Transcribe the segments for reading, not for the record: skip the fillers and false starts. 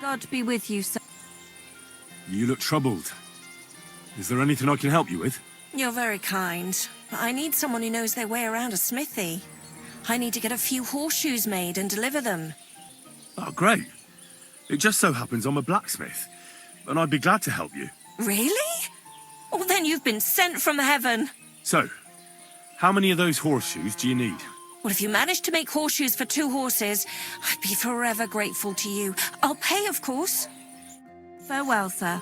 God be with you, sir. You look troubled. Is there anything I can help you with? You're very kind, but I need someone who knows their way around a smithy. I need to get a few horseshoes made and deliver them. Oh, great. It just so happens I'm a blacksmith, and I'd be glad to help you. Really? Oh, then you've been sent from heaven. So, how many of those horseshoes do you need? Well, if you manage to make horseshoes for 2 horses, I'd be forever grateful to you. I'll pay, of course. Farewell, sir.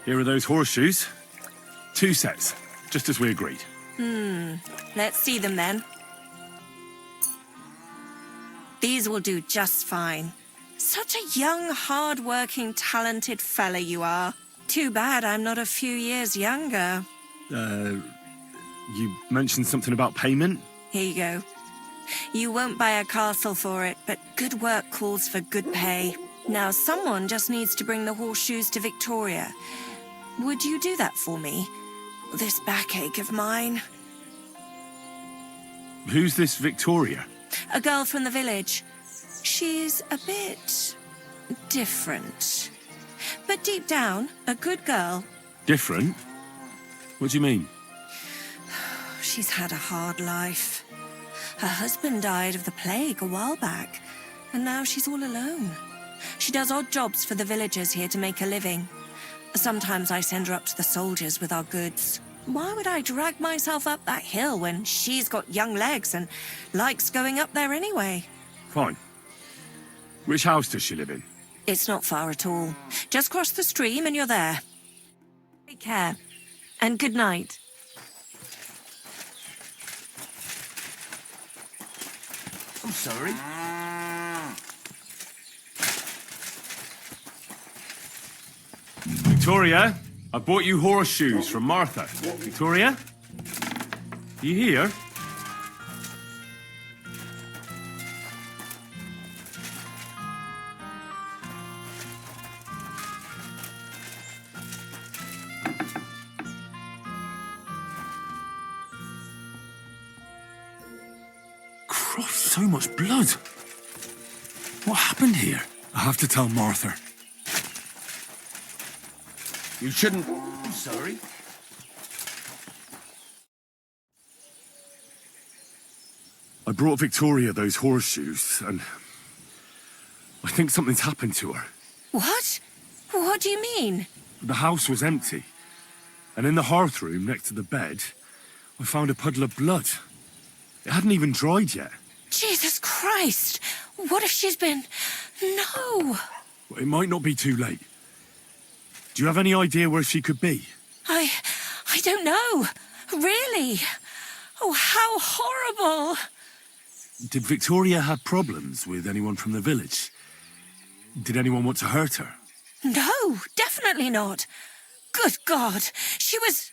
Here are those horseshoes. 2 sets, just as we agreed. Let's see them then. These will do just fine. Such a young, hard-working, talented fella you are. Too bad I'm not a few years younger. You mentioned something about payment? Here you go. You won't buy a castle for it, but good work calls for good pay. Now, someone just needs to bring the horseshoes to Victoria. Would you do that for me? This backache of mine. Who's this Victoria? A girl from the village. She's a bit different. But deep down, a good girl. Different? What do you mean? She's had a hard life. Her husband died of the plague a while back, and now she's all alone. She does odd jobs for the villagers here to make a living. Sometimes I send her up to the soldiers with our goods. Why would I drag myself up that hill when she's got young legs and likes going up there anyway? Fine. Which house does she live in? It's not far at all. Just cross the stream and you're there. Take care. And good night. I'm sorry. Victoria, I bought you horseshoes from Martha. Victoria? You here? Christ, so much blood. What happened here? I have to tell Martha. You shouldn't... I'm sorry. I brought Victoria those horseshoes, and I think something's happened to her. What? What do you mean? The house was empty, and in the hearth room next to the bed, I found a puddle of blood. It hadn't even dried yet. Jesus Christ! What if she's been... No! It might not be too late. Do you have any idea where she could be? I don't know. Really? Oh, how horrible! Did Victoria have problems with anyone from the village? Did anyone want to hurt her? No, definitely not. Good God, she was...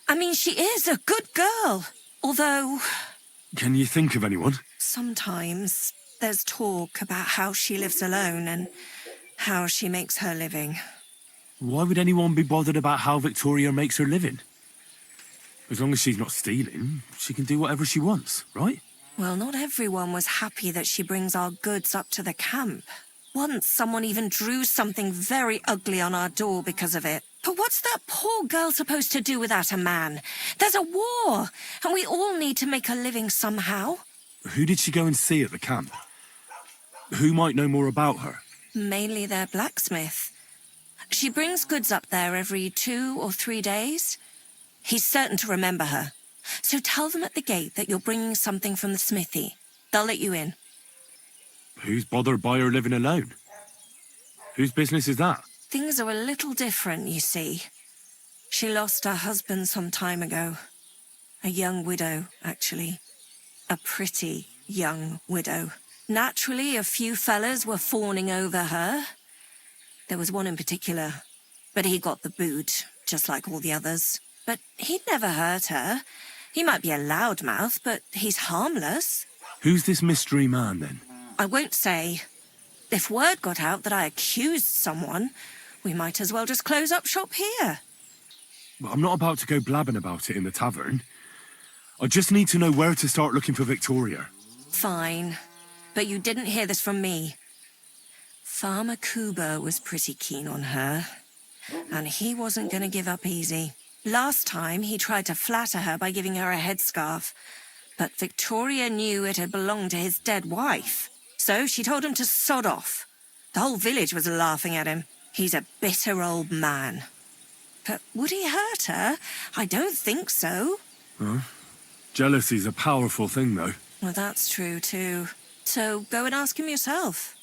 I mean, she is a good girl. Although... Can you think of anyone? Sometimes there's talk about how she lives alone and how she makes her living. Why would anyone be bothered about how Victoria makes her living? As long as she's not stealing, she can do whatever she wants, right? Well, not everyone was happy that she brings our goods up to the camp. Once, someone even drew something very ugly on our door because of it. But what's that poor girl supposed to do without a man? There's a war, and we all need to make a living somehow. Who did she go and see at the camp? Who might know more about her? Mainly their blacksmith. She brings goods up there every 2 or 3 days. He's certain to remember her. So tell them at the gate that you're bringing something from the smithy. They'll let you in. Who's bothered by her living alone? Whose business is that? Things are a little different, you see. She lost her husband some time ago. A young widow, actually. A pretty young widow. Naturally, a few fellas were fawning over her. There was one in particular, but he got the boot, just like all the others. But he'd never hurt her. He might be a loudmouth, but he's harmless. Who's this mystery man, then? I won't say. If word got out that I accused someone, we might as well just close up shop here. Well, I'm not about to go blabbing about it in the tavern. I just need to know where to start looking for Victoria. Fine. But you didn't hear this from me. Farmer Kuba was pretty keen on her. And he wasn't going to give up easy. Last time, he tried to flatter her by giving her a headscarf. But Victoria knew it had belonged to his dead wife. So she told him to sod off. The whole village was laughing at him. He's a bitter old man. But would he hurt her? I don't think so. Huh? Jealousy's a powerful thing, though. Well, that's true, too. So go and ask him yourself.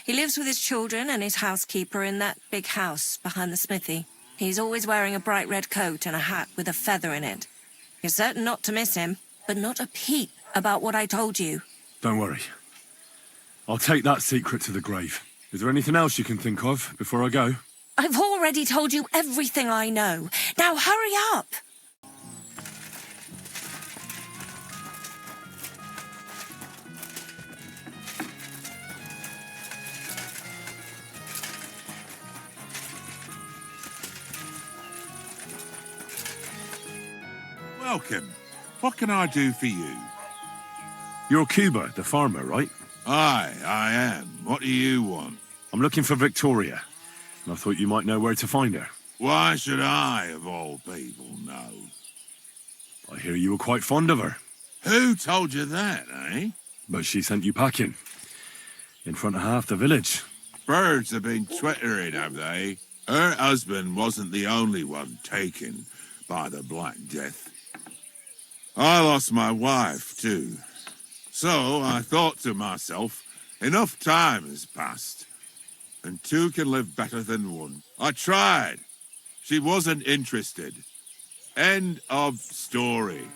He lives with his children and his housekeeper in that big house behind the smithy. He's always wearing a bright red coat and a hat with a feather in it. You're certain not to miss him, but not a peep about what I told you. Don't worry. I'll take that secret to the grave. Is there anything else you can think of before I go? I've already told you everything I know. Now hurry up! Welcome. What can I do for you? You're Cuba, the farmer, right? Aye, I am. What do you want? I'm looking for Victoria, and I thought you might know where to find her. Why should I, of all people, know? I hear you were quite fond of her, Who told you that, eh? but she sent you packing. In front of half the village. Birds have been twittering, have they? Her husband wasn't the only one taken by the Black Death. I lost my wife, too. So I thought to myself, enough time has passed, and two can live better than one. I tried. She wasn't interested. End of story.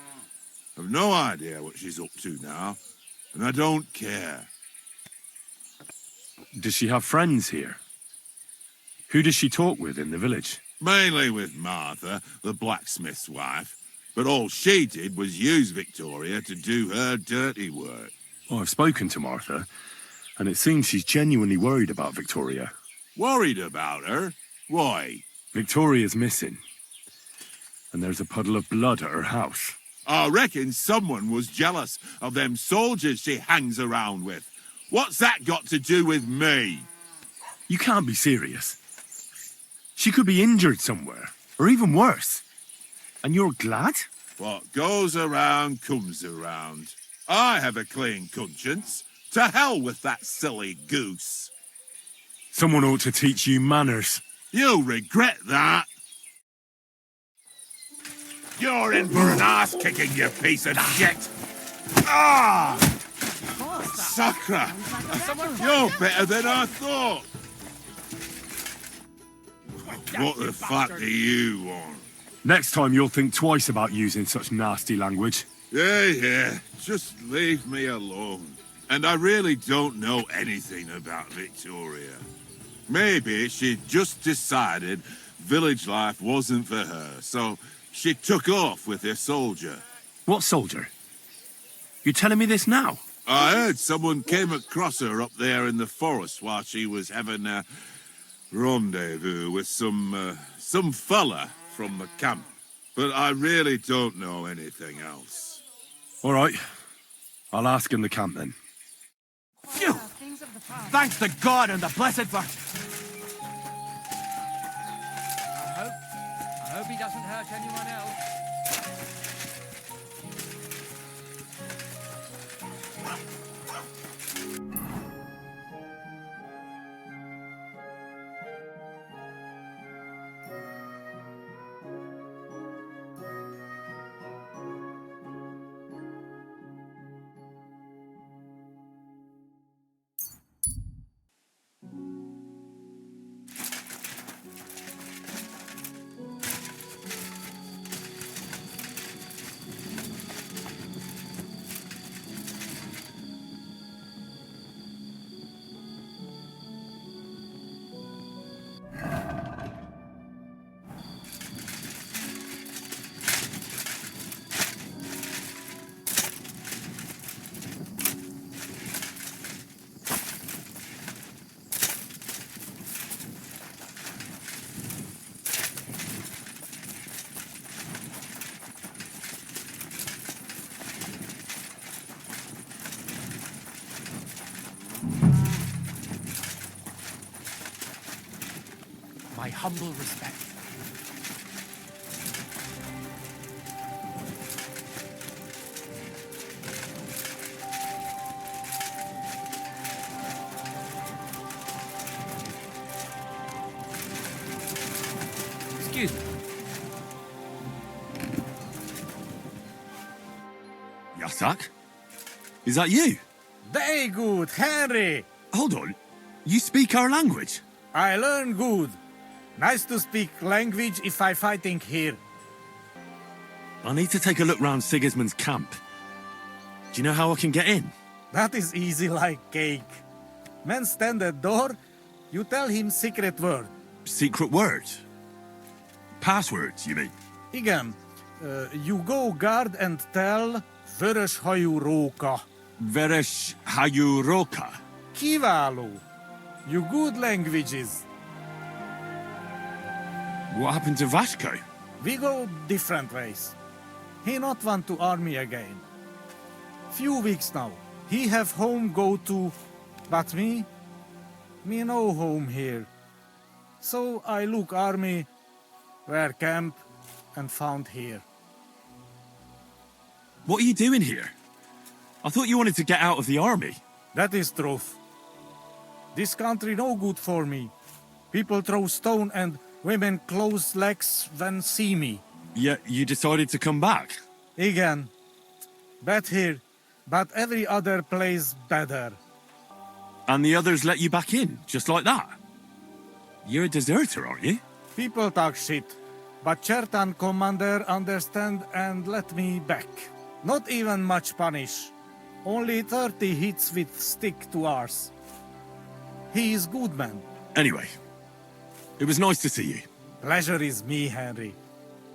I've no idea what she's up to now, and I don't care. Does she have friends here? Who does she talk with in the village? Mainly with Martha, the blacksmith's wife. But all she did was use Victoria to do her dirty work. Well, I've spoken to Martha, and it seems she's genuinely worried about Victoria. Worried about her? Why? Victoria's missing, and there's a puddle of blood at her house. I reckon someone was jealous of them soldiers she hangs around with. What's that got to do with me? You can't be serious. She could be injured somewhere, or even worse. And you're glad? What goes around comes around. I have a clean conscience. To hell with that silly goose. Someone ought to teach you manners. You'll regret that. You're in for an ass-kicking, you piece of shit. Ah! Sacra! You're better than I thought. What the fuck do you want? Next time you'll think twice about using such nasty language. Yeah, just leave me alone. And I really don't know anything about Victoria. Maybe she just decided village life wasn't for her, so she took off with her soldier. What soldier? You're telling me this now? I heard someone came across her up there in the forest while she was having a rendezvous with some fella from the camp. But I really don't know anything else. All right. I'll ask in the camp then. Phew! Thanks to God and the Blessed Virgin. I hope he doesn't hurt anyone else. my humble respect. Excuse me. Yasak? Is that you? Very good, Henry. Hold on. You speak our language? I learn good. Nice to speak language if I fighting here. I need to take a look round Sigismund's camp. Do you know how I can get in? That is easy like cake. Man stand at door, you tell him secret word. Secret words? Passwords, you mean? Igen, you go guard and tell Vörös hajú róka. Veresh Hayuroka. Kiváló. You good languages. What happened to Vasco? We go different ways. He not want to army again. Few weeks now. He have home go to, but me no home here. So I look army, where camp, and found here. What are you doing here? I thought you wanted to get out of the army. That is truth. This country no good for me. People throw stone and women close legs when see me. Yet you decided to come back. Again. Bad here, but every other place better. And the others let you back in, just like that. You're a deserter, aren't you? People talk shit, but Chertan commander understand and let me back. Not even much punish. Only 30 hits with stick to ours. He is good man. Anyway, it was nice to see you. Pleasure is me, Henry.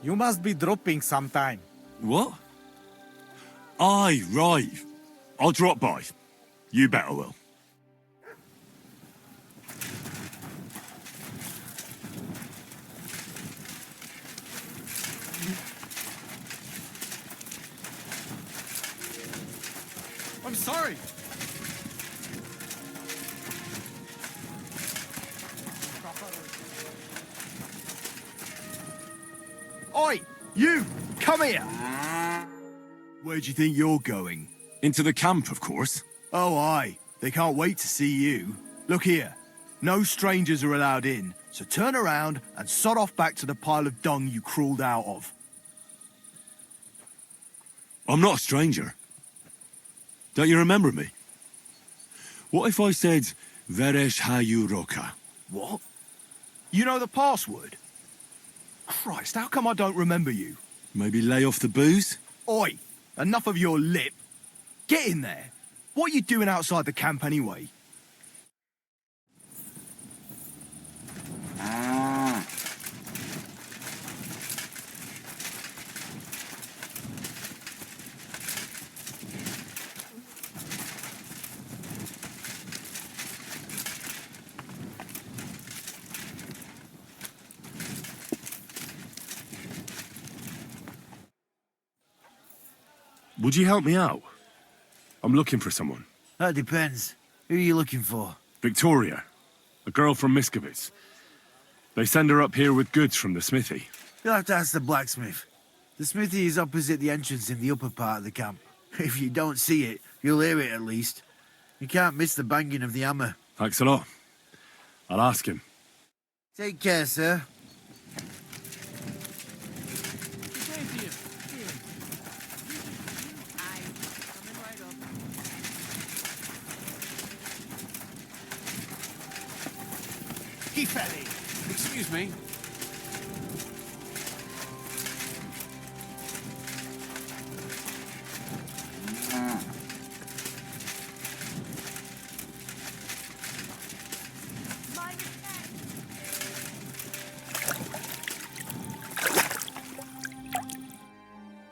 You must be dropping sometime. What? Aye, right. I'll drop by. You better will. I'm sorry. Oi, you! Come here! Where do you think you're going? Into the camp, of course. Oh, aye. They can't wait to see you. Look here. No strangers are allowed in, so turn around and sod off back to the pile of dung you crawled out of. I'm not a stranger. Don't you remember me? What if I said, Veresh Hayuroka? What? You know the password? Christ, how come I don't remember you? Maybe lay off the booze? Oi, enough of your lip. Get in there. What are you doing outside the camp anyway? Would you help me out? I'm looking for someone. That depends. Who are you looking for? Victoria, a girl from Miskovitz. They send her up here with goods from the smithy. You'll have to ask the blacksmith. The smithy is opposite the entrance in the upper part of the camp. If you don't see it, you'll hear it at least. You can't miss the banging of the hammer. Thanks a lot. I'll ask him. Take care, sir. Excuse me.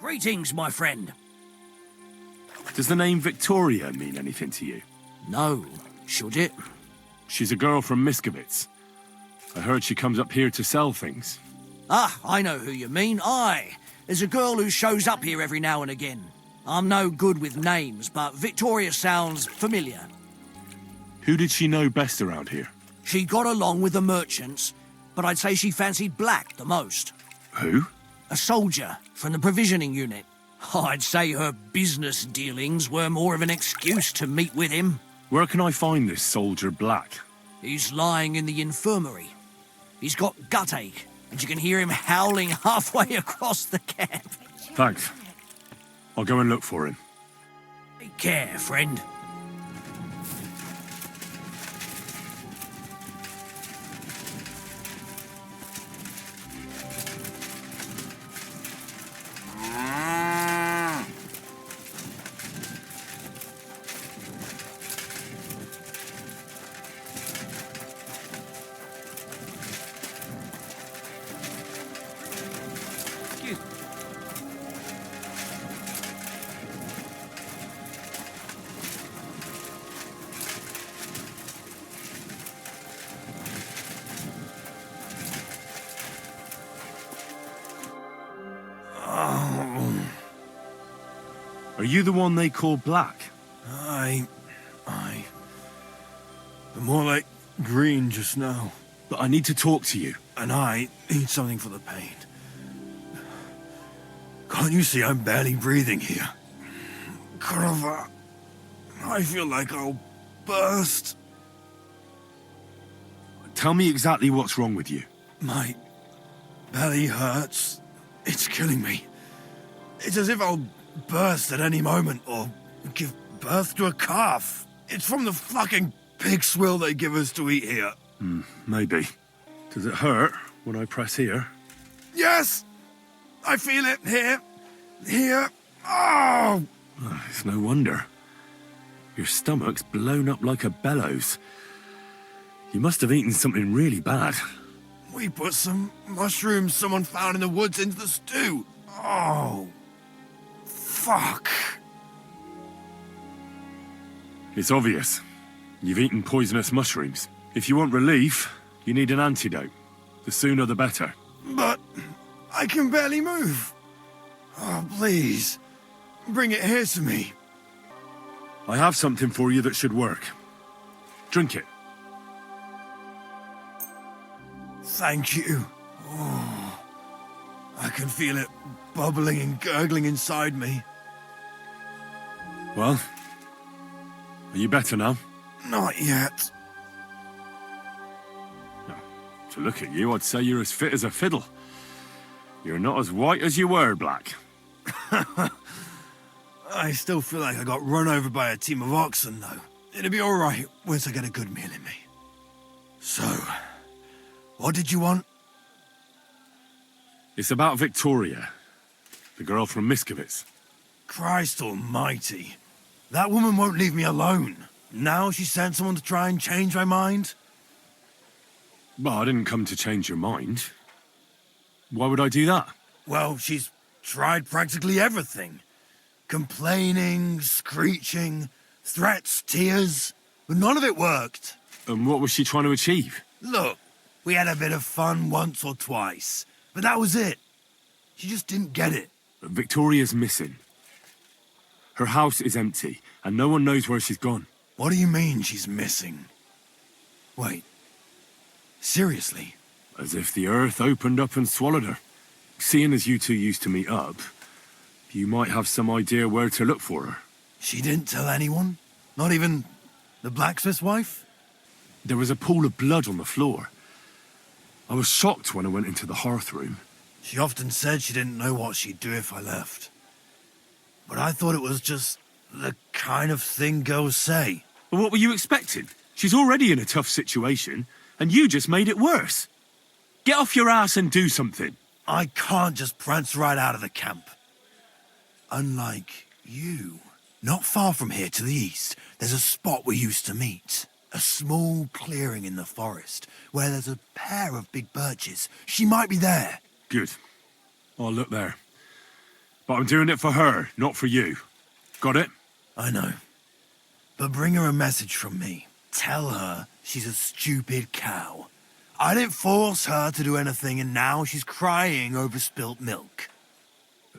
Greetings, my friend. Does the name Victoria mean anything to you? No, should it? She's a girl from Miskovitz. I heard she comes up here to sell things. Ah, I know who you mean. Aye. There's a girl who shows up here every now and again. I'm no good with names, but Victoria sounds familiar. Who did she know best around here? She got along with the merchants, but I'd say she fancied Black the most. Who? A soldier from the provisioning unit. I'd say her business dealings were more of an excuse to meet with him. Where can I find this soldier Black? He's lying in the infirmary. He's got gut ache, and you can hear him howling halfway across the camp. Thanks. I'll go and look for him. Take care, friend. Are you the one they call Black? Aye. But more like green just now. But I need to talk to you. And I need something for the pain. Can't you see I'm barely breathing here? Corva, I feel like I'll burst. Tell me exactly what's wrong with you. My belly hurts. It's killing me. It's as if I'll burst at any moment or give birth to a calf. It's from the fucking pig swill they give us to eat here. Maybe. Does it hurt when I press here? Yes! I feel it here. Here. Oh! It's no wonder. Your stomach's blown up like a bellows. You must have eaten something really bad. We put some mushrooms someone found in the woods into the stew. Oh. Fuck. It's obvious. You've eaten poisonous mushrooms. If you want relief, you need an antidote. The sooner the better. But I can barely move. Oh, please. Bring it here to me. I have something for you that should work. Drink it. Thank you. Oh, I can feel it bubbling and gurgling inside me. Well, are you better now? Not yet. To look at you, I'd say you're as fit as a fiddle. You're not as white as you were, Black. I still feel like I got run over by a team of oxen, though. It'll be all right once I get a good meal in me. So, what did you want? It's about Victoria, the girl from Miskovitz. Christ almighty. That woman won't leave me alone. Now she sent someone to try and change my mind? Well, I didn't come to change your mind. Why would I do that? Well, she's tried practically everything. Complaining, screeching, threats, tears, but none of it worked. And what was she trying to achieve? Look, we had a bit of fun once or twice, but that was it. She just didn't get it. Victoria's missing. Her house is empty, and no one knows where she's gone. What do you mean she's missing? Wait, seriously? As if the earth opened up and swallowed her. Seeing as you two used to meet up, you might have some idea where to look for her. She didn't tell anyone? Not even the blacksmith's wife? There was a pool of blood on the floor. I was shocked when I went into the hearth room. She often said she didn't know what she'd do if I left. But I thought it was just the kind of thing girls say. Well, what were you expecting? She's already in a tough situation, and you just made it worse. Get off your ass and do something. I can't just prance right out of the camp. Unlike you. Not far from here to the east, there's a spot we used to meet. A small clearing in the forest, where there's a pair of big birches. She might be there. Good. I'll look there. But I'm doing it for her, not for you. Got it? I know. But bring her a message from me. Tell her she's a stupid cow. I didn't force her to do anything, and now she's crying over spilt milk.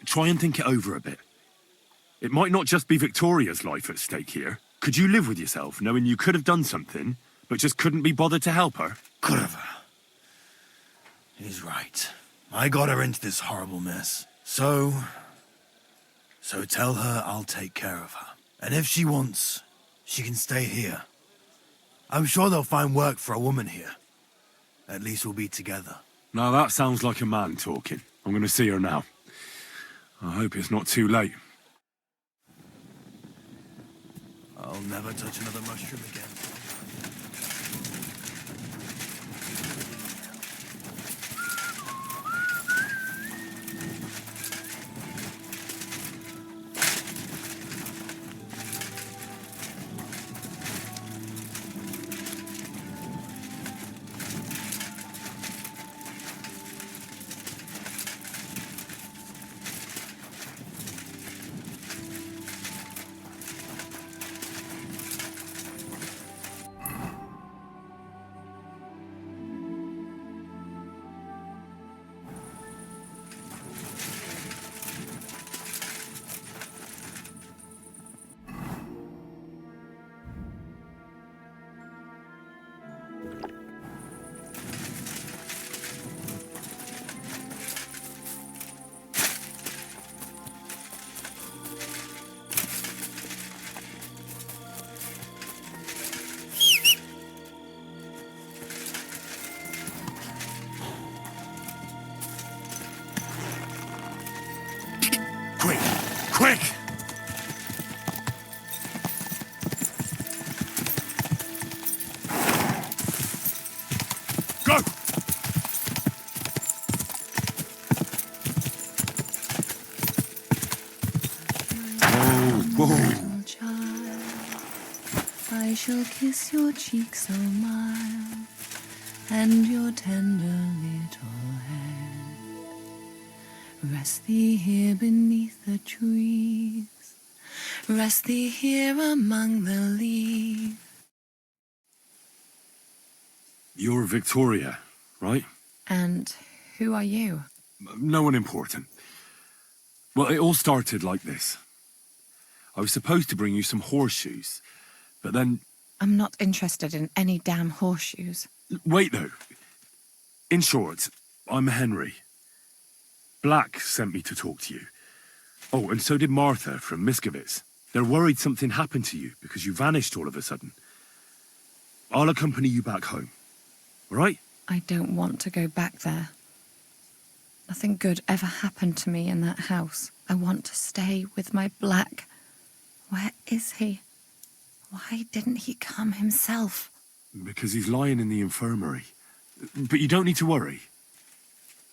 Try and think it over a bit. It might not just be Victoria's life at stake here. Could you live with yourself knowing you could have done something, but just couldn't be bothered to help her? Kurva. He's right. I got her into this horrible mess. So tell her I'll take care of her. And if she wants, she can stay here. I'm sure they'll find work for a woman here. At least we'll be together. Now that sounds like a man talking. I'm going to see her now. I hope it's not too late. I'll never touch another mushroom again. Quick! Go! Whoa. Child, I shall kiss your cheek so mild, and your tender little head. Rest thee here beneath the trees, rest thee here among the leaves. You're Victoria, right? And who are you? No one important. Well, it all started like this. I was supposed to bring you some horseshoes, but then... I'm not interested in any damn horseshoes. Wait, though. In short, I'm Henry. Black sent me to talk to you. Oh, and so did Martha from Miskovitz. They're worried something happened to you because you vanished all of a sudden. I'll accompany you back home. All right? I don't want to go back there. Nothing good ever happened to me in that house. I want to stay with my Black. Where is he? Why didn't he come himself? Because he's lying in the infirmary. But you don't need to worry.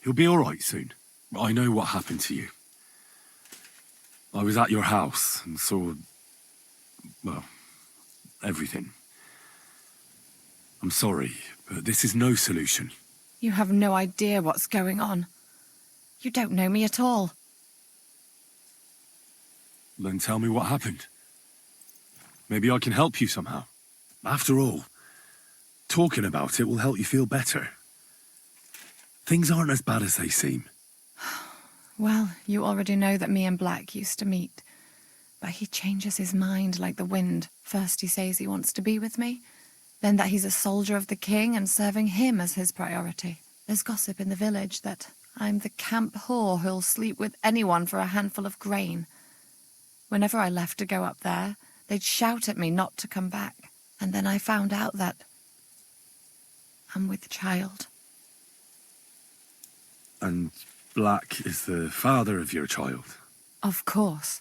He'll be all right soon. I know what happened to you. I was at your house and saw... well, everything. I'm sorry, but this is no solution. You have no idea what's going on. You don't know me at all. Then tell me what happened. Maybe I can help you somehow. After all, talking about it will help you feel better. Things aren't as bad as they seem. Well, you already know that me and Black used to meet. But he changes his mind like the wind. First he says he wants to be with me, then that he's a soldier of the king and serving him as his priority. There's gossip in the village that I'm the camp whore who'll sleep with anyone for a handful of grain. Whenever I left to go up there, they'd shout at me not to come back. And then I found out that I'm with child. And Black is the father of your child? Of course.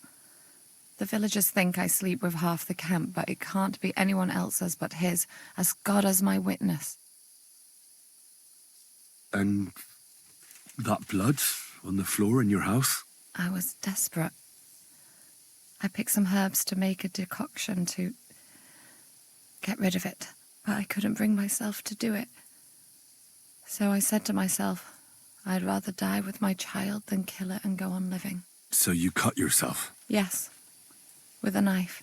The villagers think I sleep with half the camp, but it can't be anyone else's but his, as God as my witness. And that blood on the floor in your house? I was desperate. I picked some herbs to make a decoction to get rid of it, but I couldn't bring myself to do it. So I said to myself, I'd rather die with my child than kill it and go on living. So you cut yourself? Yes, with a knife.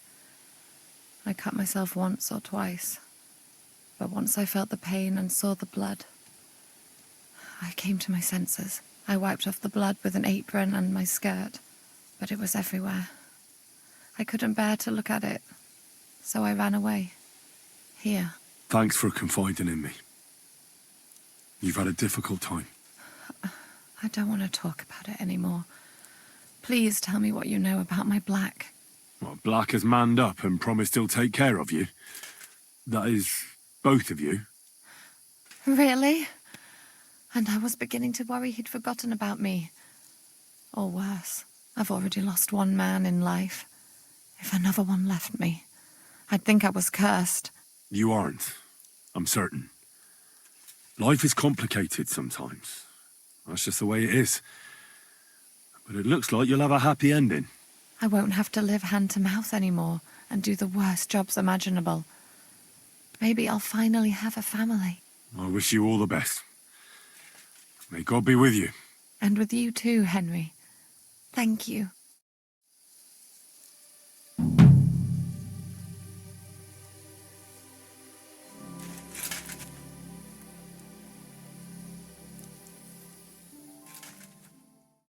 I cut myself once or twice, but once I felt the pain and saw the blood, I came to my senses. I wiped off the blood with an apron and my skirt, but it was everywhere. I couldn't bear to look at it, so I ran away. Here. Thanks for confiding in me. You've had a difficult time. I don't want to talk about it anymore. Please tell me what you know about my Black. Well, Black has manned up and promised he'll take care of you. That is, both of you. Really? And I was beginning to worry he'd forgotten about me. Or worse, I've already lost one man in life. If another one left me, I'd think I was cursed. You aren't. I'm certain. Life is complicated sometimes. That's just the way it is. But it looks like you'll have a happy ending. I won't have to live hand to mouth anymore and do the worst jobs imaginable. Maybe I'll finally have a family. I wish you all the best. May God be with you. And with you too, Henry. Thank you.